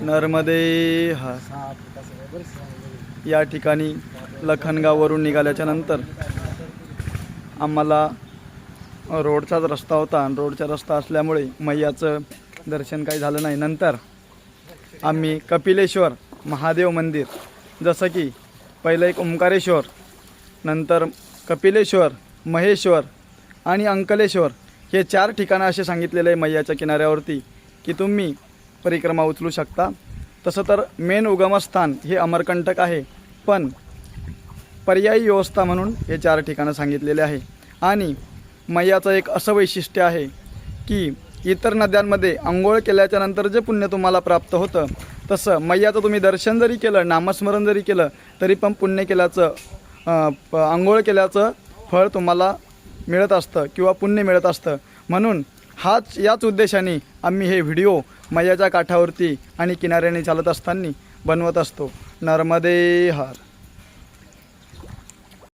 नर्मदे हर। या ठिकाणी लखनगाववरून निघाल्याच्या नंतर आम्हाला रोडचाच रस्ता होता आणि रोडचा रस्ता असल्यामुळे मैयाचं दर्शन काही झालं नाही। नंतर आम्ही कपिलेश्वर महादेव मंदिर, जसं की पहिलं एक ओंकारेश्वर, नंतर कपिलेश्वर, महेश्वर आणि अंकलेश्वर हे 4 ठिकाणं असे सांगितलेले आहे मैयाच्या किनाऱ्यावरती की तुम्ही परिक्रमा उचलू शकता। तसं तर मेन उगमस्थान हे अमरकंटक आहे, पण पर्यायी व्यवस्था म्हणून हे 4 ठिकाणं सांगितलेले आहे। आणि मैयाचं एक असं वैशिष्ट्य आहे की इतर नद्यांमध्ये आंघोळ केल्याच्या नंतर जे पुण्य तुम्हाला प्राप्त होतं, तसं मैयाचं तुम्ही दर्शन जरी केलं, नामस्मरण जरी केलं, तरी पण पुण्य केल्याचं आंघोळ केल्याचं फळ तुम्हाला मिळत असतं किंवा पुण्य मिळत असतं। म्हणून याच उद्देशाने आम्ही हे व्हिडिओ मैयाच्या काठावरती आणि किनाऱ्याने चालत असताना बनवत असतो। नर्मदे हर।